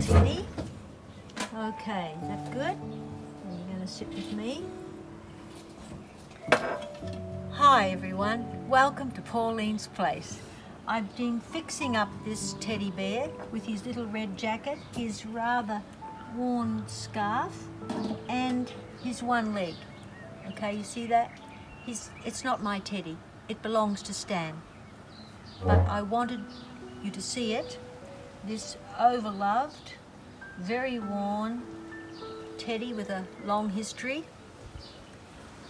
Teddy. Okay, is that good? Are you going to sit with me? Hi everyone, welcome to Pauline's place. I've been fixing up this teddy bear with his little red jacket, his rather worn scarf, and his one leg. Okay, you see that? It's not my teddy, it belongs to Stan. But I wanted you to see it. This overloved, very worn teddy with a long history.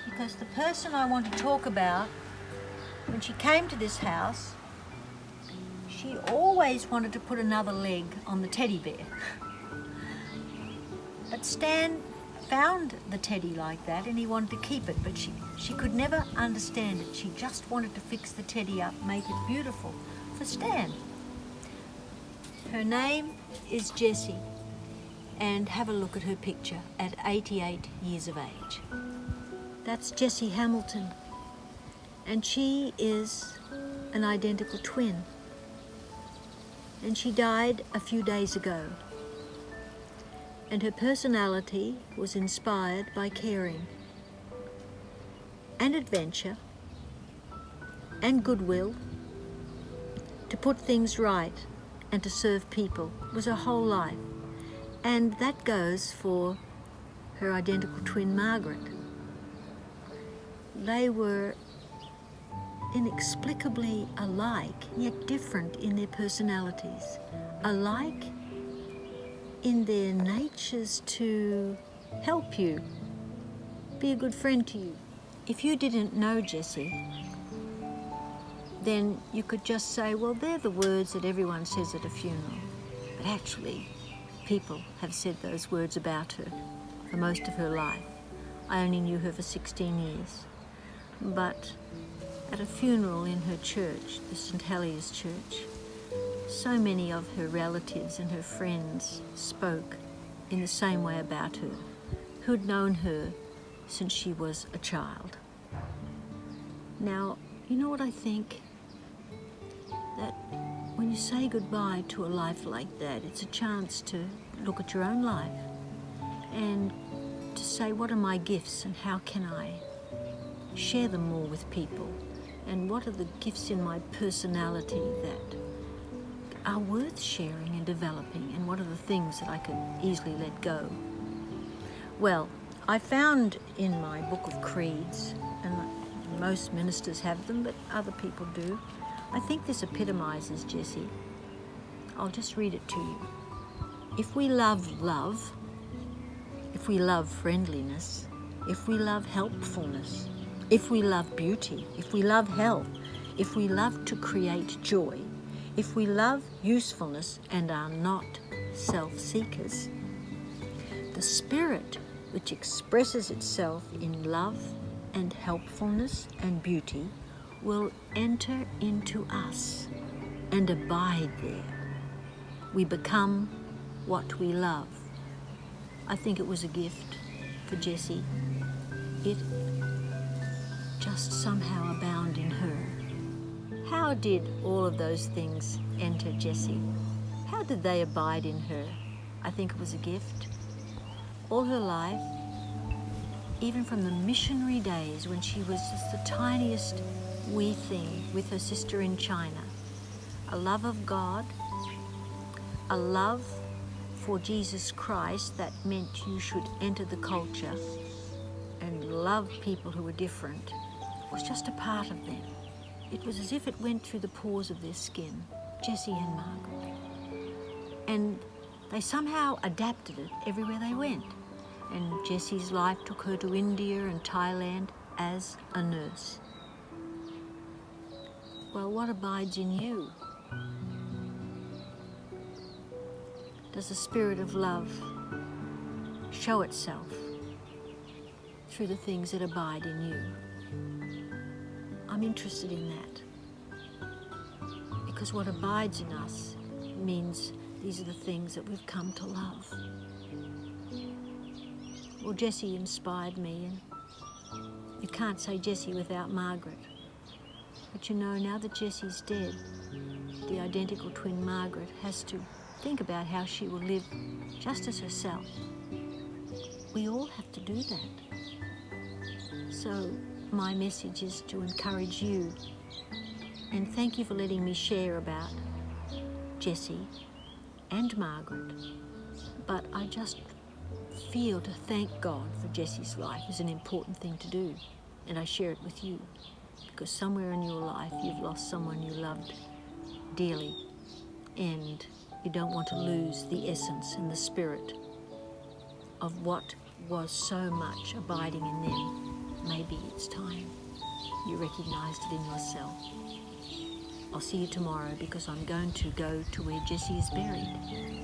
Because the person I want to talk about, when she came to this house, she always wanted to put another leg on the teddy bear. But Stan found the teddy like that and he wanted to keep it, but she could never understand it. She just wanted to fix the teddy up, make it beautiful for Stan. Her name is Jessie, and have a look at her picture at 88 years of age. That's Jessie Hamilton, and she is an identical twin. And she died a few days ago. And her personality was inspired by caring and adventure and goodwill, to put things right and to serve people. It was her whole life. And that goes for her identical twin Margaret. They were inexplicably alike, yet different in their personalities. Alike in their natures to help you, be a good friend to you. If you didn't know Jessie, then you could just say, well, they're the words that everyone says at a funeral. But actually, people have said those words about her for most of her life. I only knew her for 16 years. But at a funeral in her church, the St. Helier's Church, so many of her relatives and her friends spoke in the same way about her, who'd known her since she was a child. Now, you know what I think? That when you say goodbye to a life like that, it's a chance to look at your own life and to say, what are my gifts and how can I share them more with people? And what are the gifts in my personality that are worth sharing and developing? And what are the things that I could easily let go? Well, I found in my book of creeds, and most ministers have them, but other people do, I think this epitomizes Jessie. I'll just read it to you. If we love love, if we love friendliness, if we love helpfulness, if we love beauty, if we love health, if we love to create joy, if we love usefulness and are not self-seekers, the spirit which expresses itself in love and helpfulness and beauty will enter into us and abide there. We become what we love. I think it was a gift for Jessie. It just somehow abound in her. How did all of those things enter Jessie? How did they abide in her? I think it was a gift. All her life, even from the missionary days when she was just the tiniest wee thing with her sister in China, a love of God, a love for Jesus Christ that meant you should enter the culture and love people who were different, was just a part of them. It was as if it went through the pores of their skin, Jessie and Margaret. And they somehow adapted it everywhere they went. And Jessie's life took her to India and Thailand as a nurse. Well, what abides in you? Does the spirit of love show itself through the things that abide in you? I'm interested in that, because what abides in us means these are the things that we've come to love. Well, Jessie inspired me, and you can't say Jessie without Margaret. But you know, now that Jessie's dead, the identical twin Margaret has to think about how she will live just as herself. We all have to do that. So my message is to encourage you, and thank you for letting me share about Jessie and Margaret. But I just feel to thank God for Jessie's life is an important thing to do, and I share it with you because somewhere in your life you've lost someone you loved dearly, and you don't want to lose the essence and the spirit of what was so much abiding in them. Maybe it's time you recognised it in yourself. I'll see you tomorrow because I'm going to go to where Jessie is buried.